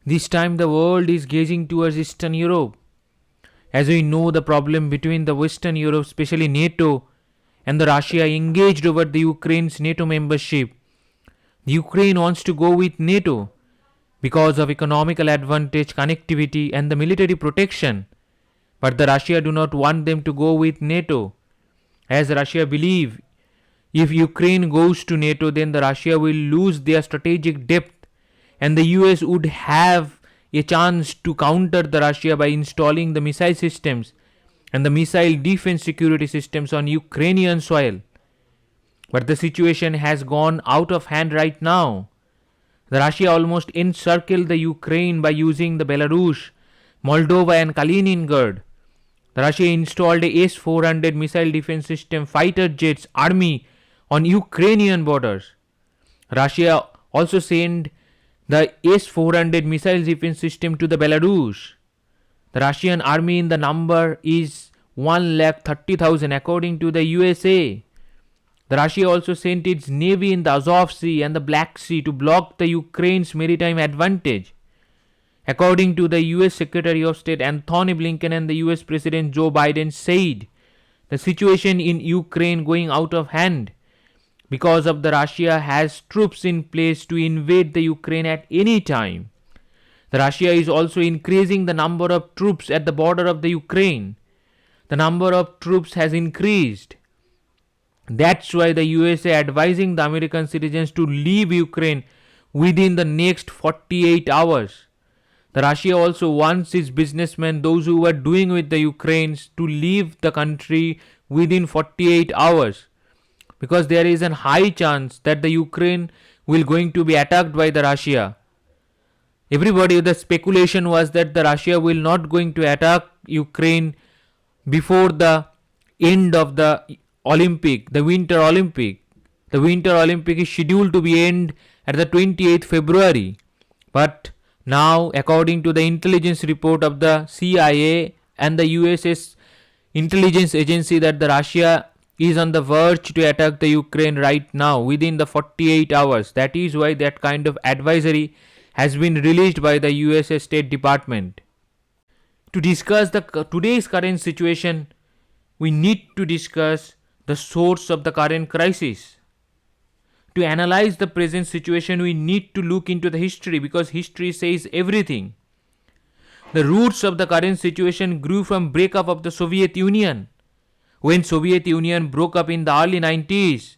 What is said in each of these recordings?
This time the world is gazing towards Eastern Europe. As we know, the problem between the Western Europe, especially NATO, and the Russia engaged over the Ukraine's NATO membership. The Ukraine wants to go with NATO because of economical advantage, connectivity, and the military protection. But the Russia do not want them to go with NATO, as Russia believe if Ukraine goes to NATO, then the Russia will lose their strategic depth, and the US would have a chance to counter the Russia by installing the missile systems and the missile defense security systems on Ukrainian soil. But the situation has gone out of hand right now. The Russia almost encircled the Ukraine by using the Belarus, Moldova and Kaliningrad. The Russia installed a S-400 missile defense system fighter jets army on Ukrainian borders. Russia also sent the S-400 missile defense system to the Belarus. The Russian army in the number is 130,000 according to the USA. The Russia also sent its navy in the Azov Sea and the Black Sea to block the Ukraine's maritime advantage. According to the US Secretary of State Antony Blinken and the US President Joe Biden said, the situation in Ukraine going out of hand because of the Russia has troops in place to invade the Ukraine at any time. The Russia is also increasing the number of troops at the border of the Ukraine. The number of troops has increased. That's why the USA advising the American citizens to leave Ukraine within the next 48 hours. The Russia also wants its businessmen, those who are doing with the Ukrainians, to leave the country within 48 hours, because there is a high chance that the Ukraine will going to be attacked by the Russia. Everybody, the speculation was that the Russia will not going to attack Ukraine before the end of the Olympic, the Winter Olympic. The Winter Olympic is scheduled to be end at the 28th February. But now, according to the intelligence report of the CIA and the US's intelligence agency, that the Russia is on the verge to attack the Ukraine right now within the 48 hours. That is why that kind of advisory has been released by the US State Department. To discuss the today's current situation, we need to discuss the source of the current crisis. To analyze the present situation, we need to look into the history, because history says everything. The roots of the current situation grew from breakup of the Soviet Union. When Soviet Union broke up in the early 90s,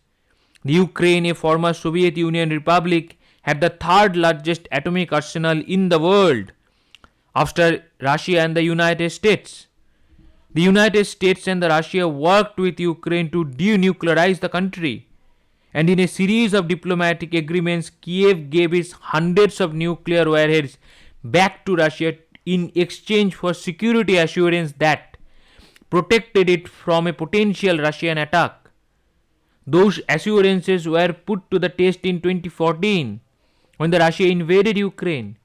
the Ukraine, a former Soviet Union republic, had the third largest atomic arsenal in the world after Russia and the United States. The United States and the Russia worked with Ukraine to denuclearize the country, and in a series of diplomatic agreements, Kiev gave its hundreds of nuclear warheads back to Russia in exchange for security assurance that protected it from a potential Russian attack. Those assurances were put to the test in 2014 when the Russia invaded Ukraine.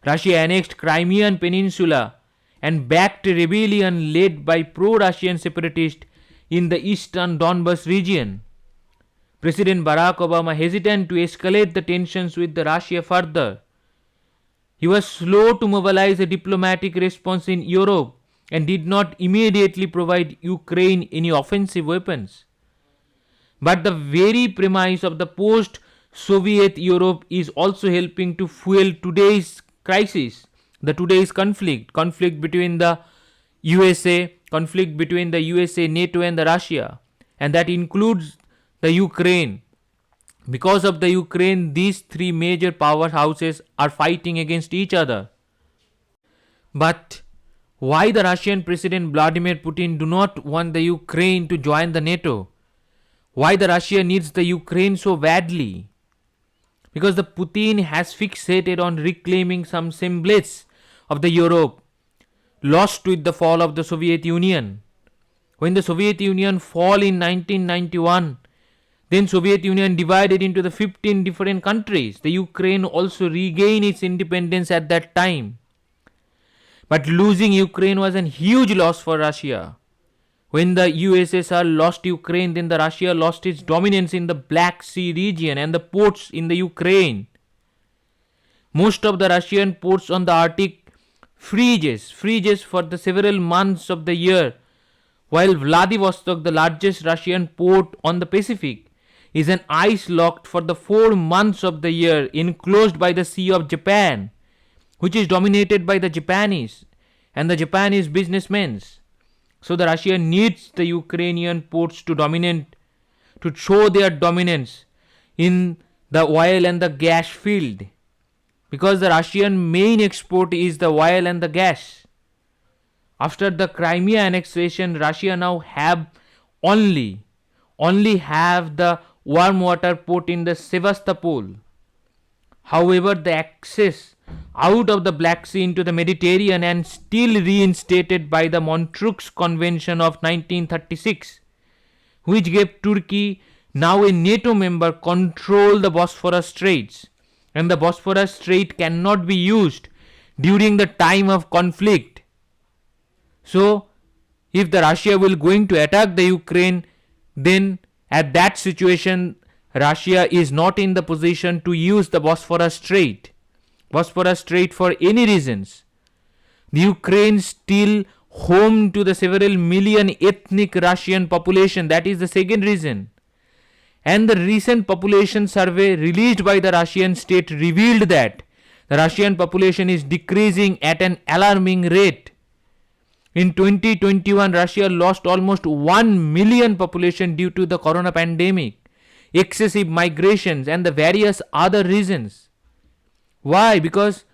Russia annexed Crimean Peninsula and backed a rebellion led by pro-Russian separatists in the eastern Donbas region. President Barack Obama hesitant to escalate the tensions with the Russia further. He was slow to mobilize a diplomatic response in Europe and did not immediately provide Ukraine any offensive weapons. But the very premise of the post-Soviet Europe is also helping to fuel today's crisis, the today's conflict between the USA, conflict between the USA, NATO and the Russia, and that includes the Ukraine. Because of the Ukraine, these three major powerhouses are fighting against each other. But why the Russian President Vladimir Putin do not want the Ukraine to join the NATO? Why the Russia needs the Ukraine so badly? Because the Putin has fixated on reclaiming some semblance of the Europe lost with the fall of the Soviet Union. When the Soviet Union fell in 1991, then Soviet Union divided into the 15 different countries. The Ukraine also regained its independence at that time. But losing Ukraine was a huge loss for Russia. When the USSR lost Ukraine, then the Russia lost its dominance in the Black Sea region and the ports in the Ukraine. Most of the Russian ports on the Arctic freezes for the several months of the year, while Vladivostok, the largest Russian port on the Pacific, is an ice locked for the 4 months of the year, enclosed by the Sea of Japan, which is dominated by the Japanese and the Japanese businessmen. So the Russia needs the Ukrainian ports to show their dominance in the oil and the gas field, because the Russian main export is the oil and the gas. After the Crimea annexation, Russia now only have the warm water port in the Sevastopol. However, the access out of the Black Sea into the Mediterranean, and still reinstated by the Montreux Convention of 1936, which gave Turkey, now a NATO member, control the Bosphorus Straits, and the Bosphorus Strait cannot be used during the time of conflict. So, if the Russia will going to attack the Ukraine, then at that situation, Russia is not in the position to use the Bosphorus Strait for any reasons. The Ukraine still home to the several million ethnic Russian population. That is the second reason. And the recent population survey released by the Russian state revealed that the Russian population is decreasing at an alarming rate. In 2021, Russia lost almost 1 million population due to the corona pandemic, excessive migrations, and the various other reasons. Why? Because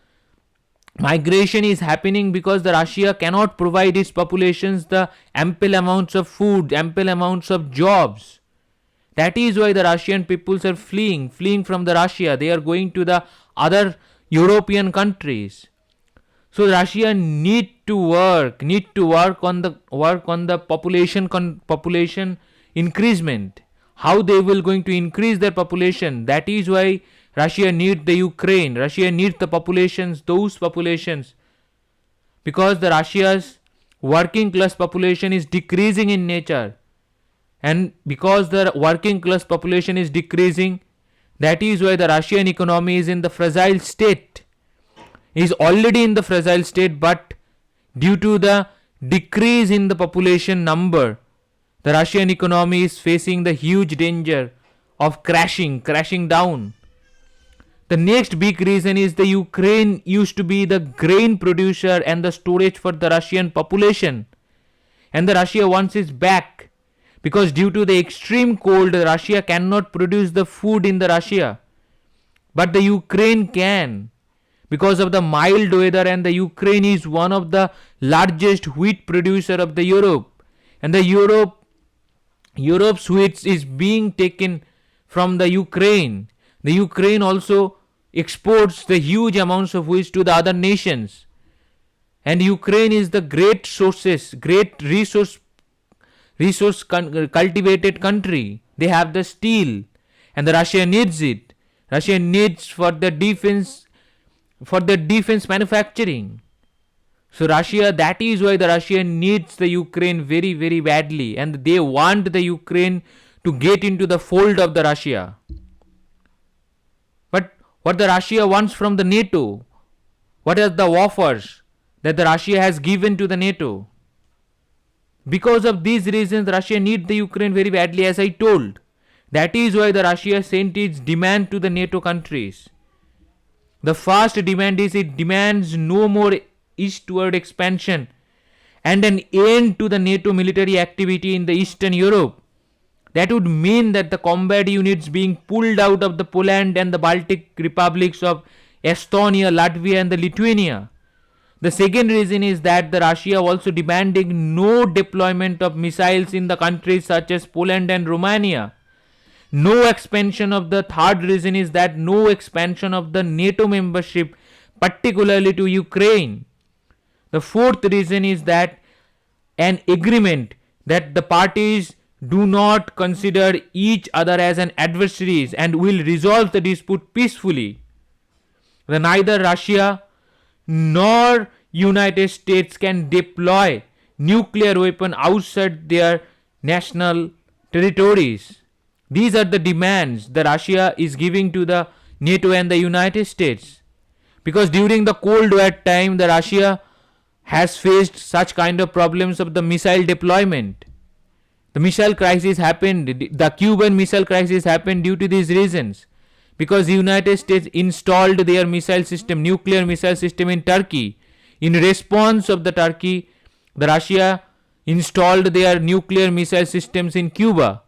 migration is happening because the Russia cannot provide its populations the ample amounts of food, ample amounts of jobs. That is why the Russian peoples are fleeing from the Russia. They are going to the other European countries. So Russia need to work on the population increasement. How they will going to increase their population? That is why Russia needs the Ukraine. Russia needs the those populations, because the Russia's working class population is decreasing in nature, and because the working class population is decreasing, that is why the Russian economy is in the fragile state. Is already in the fragile state, but due to the decrease in the population number, the Russian economy is facing the huge danger of crashing down. The next big reason is the Ukraine used to be the grain producer and the storage for the Russian population, and the Russia wants it back, because due to the extreme cold, Russia cannot produce the food in the Russia, but the Ukraine can, because of the mild weather, and the Ukraine is one of the largest wheat producer of the Europe, and the Europe's wheat is being taken from the Ukraine. The Ukraine also exports the huge amounts of wheat to the other nations, and Ukraine is the great resource cultivated country. They have the steel, and the Russia needs it. Russia needs for the defense manufacturing. So that is why the Russia needs the Ukraine very, very badly, and they want the Ukraine to get into the fold of the Russia. But what the Russia wants from the NATO? What are the offers that the Russia has given to the NATO? Because of these reasons, Russia needs the Ukraine very badly, as I told. That is why the Russia sent its demand to the NATO countries. The first demand is it demands no more eastward expansion and an end to the NATO military activity in the Eastern Europe. That would mean that the combat units being pulled out of the Poland and the Baltic republics of Estonia, Latvia, and the Lithuania. The second reason is that the Russia also demanding no deployment of missiles in the countries such as Poland and Romania. No expansion of the third reason is that no expansion of the NATO membership, particularly to Ukraine. The fourth reason is that an agreement that the parties do not consider each other as an adversaries and will resolve the dispute peacefully. Neither Russia nor United States can deploy nuclear weapon outside their national territories. These are the demands that Russia is giving to the NATO and the United States. Because during the Cold War time, the Russia has faced such kind of problems of the missile deployment. The missile crisis happened, the Cuban missile crisis happened due to these reasons. Because the United States installed their missile system, nuclear missile system in Turkey. In response of the Turkey, the Russia installed their nuclear missile systems in Cuba.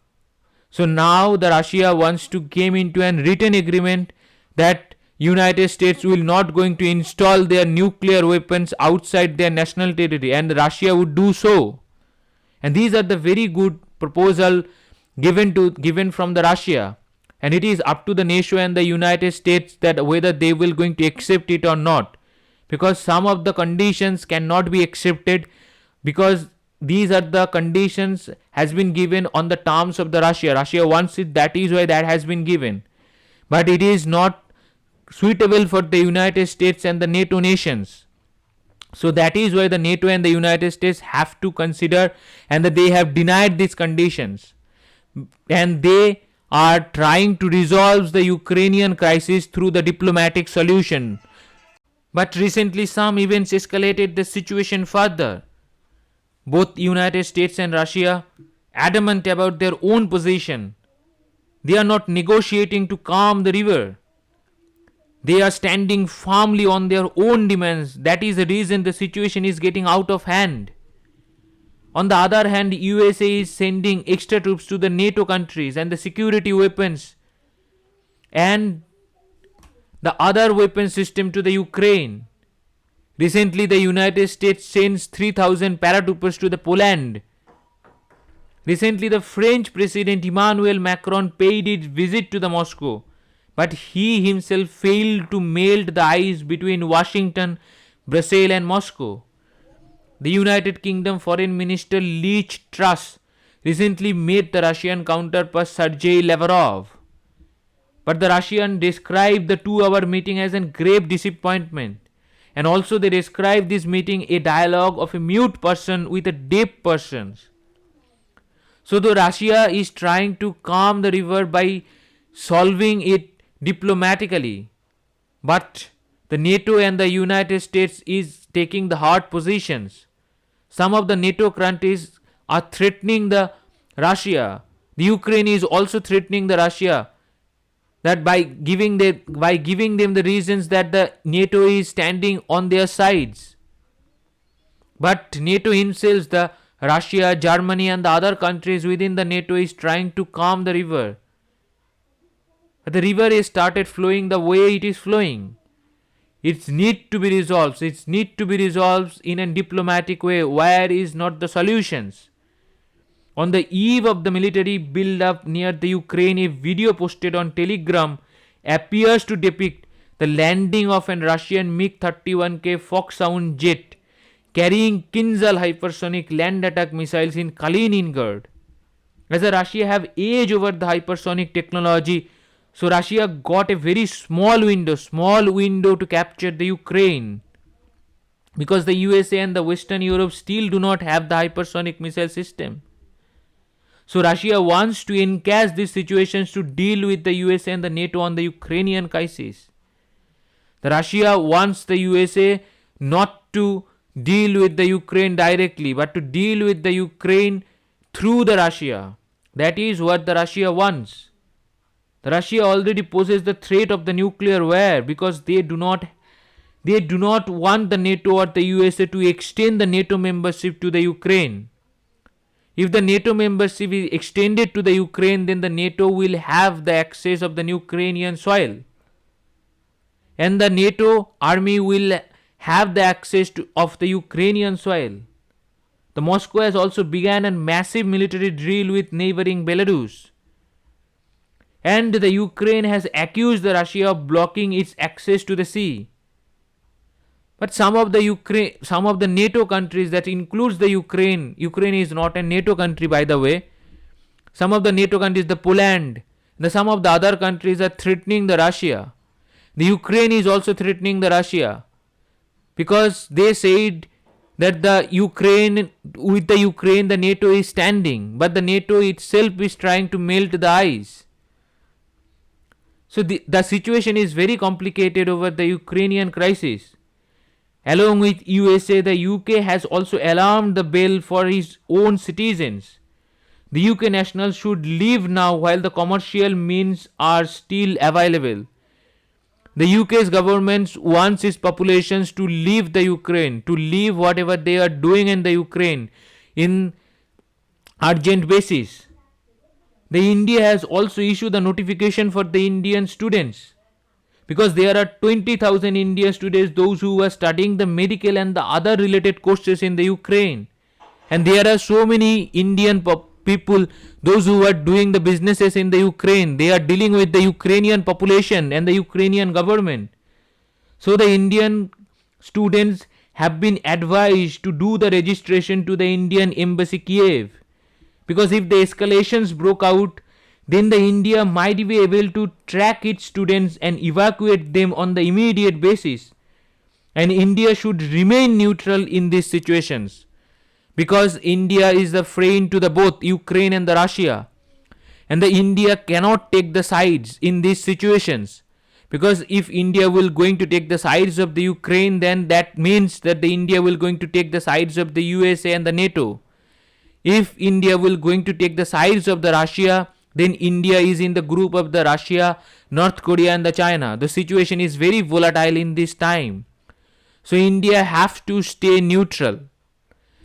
So now the Russia wants to came into an written agreement that United States will not going to install their nuclear weapons outside their national territory, and Russia would do so. And these are the very good proposal given from the Russia. And it is up to the NATO and the United States that whether they will going to accept it or not. Because some of the conditions cannot be accepted, because these are the conditions has been given on the terms of the Russia. Russia wants it, that is why that has been given. But it is not suitable for the United States and the NATO nations. So that is why the NATO and the United States have to consider, and that they have denied these conditions. And they are trying to resolve the Ukrainian crisis through the diplomatic solution. But recently some events escalated the situation further. Both United States and Russia adamant about their own position. They are not negotiating to calm the river. They are standing firmly on their own demands. That is the reason the situation is getting out of hand. On the other hand, USA is sending extra troops to the NATO countries and the security weapons and the other weapon system to the Ukraine. Recently, the United States sends 3,000 paratroopers to the Poland. Recently, the French President Emmanuel Macron paid his visit to the Moscow, but he himself failed to melt the ice between Washington, Brussels and Moscow. The United Kingdom Foreign Minister Liz Truss recently met the Russian counterpart Sergei Lavrov. But the Russians described the 2-hour meeting as a grave disappointment. And also they described this meeting a dialogue of a mute person with a deaf person. So the Russia is trying to calm the river by solving it diplomatically. But the NATO and the United States is taking the hard positions. Some of the NATO countries are threatening the Russia. The Ukraine is also threatening the Russia, that by giving them the reasons that the NATO is standing on their sides. But NATO himself, the Russia, Germany and the other countries within the NATO is trying to calm the river. But the river has started flowing the way it is flowing. It needs to be resolved. It needs to be resolved in a diplomatic way. Where is not the solutions? On the eve of the military build-up near the Ukraine, a video posted on Telegram appears to depict the landing of a Russian MiG-31K Foxhound jet carrying Kinzhal hypersonic land attack missiles in Kaliningrad. As the Russia have edge over the hypersonic technology, so Russia got a very small window to capture the Ukraine. Because the USA and the Western Europe still do not have the hypersonic missile system. So Russia wants to encash these situations to deal with the USA and the NATO on the Ukrainian crisis. The Russia wants the USA not to deal with the Ukraine directly, but to deal with the Ukraine through the Russia. That is what the Russia wants. The Russia already poses the threat of the nuclear war, because they do not want the NATO or the USA to extend the NATO membership to the Ukraine. If the NATO membership is extended to the Ukraine, then the NATO will have the access of the Ukrainian soil. And the NATO army will have the access of the Ukrainian soil. The Moscow has also begun a massive military drill with neighboring Belarus. And the Ukraine has accused the Russia of blocking its access to the sea. But some of the NATO countries, that includes the Ukraine is not a NATO country, by the way. Some of the NATO countries, the Poland, some of the other countries are threatening the Russia. The Ukraine is also threatening the Russia, because they said that with the Ukraine the NATO is standing, but the NATO itself is trying to melt the ice. So the situation is very complicated over the Ukrainian crisis. Along with USA, the UK has also alarmed the bell for its own citizens. The UK nationals should leave now while the commercial means are still available. The UK's government wants its populations to leave the Ukraine, to leave whatever they are doing in the Ukraine in urgent basis. The India has also issued the notification for the Indian students, because there are 20,000 Indian students, those who are studying the medical and the other related courses in the Ukraine. And there are so many Indian people, those who are doing the businesses in the Ukraine. They are dealing with the Ukrainian population and the Ukrainian government. So the Indian students have been advised to do the registration to the Indian embassy Kiev, because if the escalations broke out, then the India might be able to track its students and evacuate them on the immediate basis. And India should remain neutral in these situations, because India is the friend to the both Ukraine and the Russia, and the India cannot take the sides in these situations, because if India will going to take the sides of the Ukraine, then that means that the India will going to take the sides of the USA and the NATO. If India will going to take the sides of the Russia, then India is in the group of the Russia, North Korea and the China. The situation is very volatile in this time. So India have to stay neutral.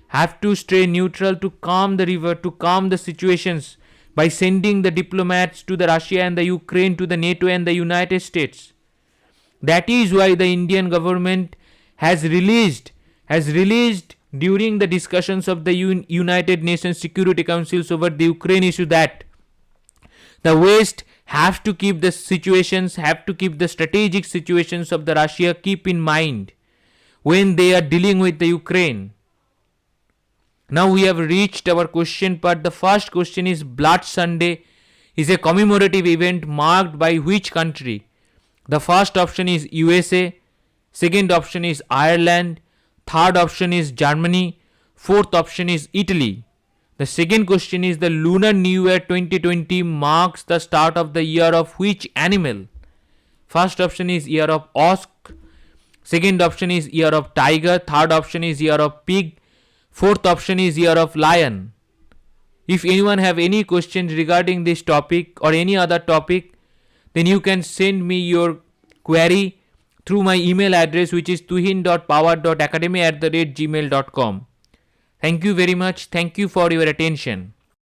Have to stay neutral to calm the river, to calm the situations by sending the diplomats to the Russia and the Ukraine, to the NATO and the United States. That is why the Indian government has released during the discussions of the United Nations Security Councils over the Ukraine issue, that the West have to keep the situations, have to keep the strategic situations of the Russia keep in mind when they are dealing with the Ukraine. Now we have reached our question part. The first question is, Blood Sunday is a commemorative event marked by which country? The first option is USA, second option is Ireland, third option is Germany, fourth option is Italy. The second question is, the Lunar New Year 2020 marks the start of the year of which animal? First option is year of ox, second option is year of tiger, third option is year of pig, fourth option is year of lion. If anyone have any questions regarding this topic or any other topic, then you can send me your query through my email address, which is tuhin.power.academy@gmail.com. Thank you very much. Thank you for your attention.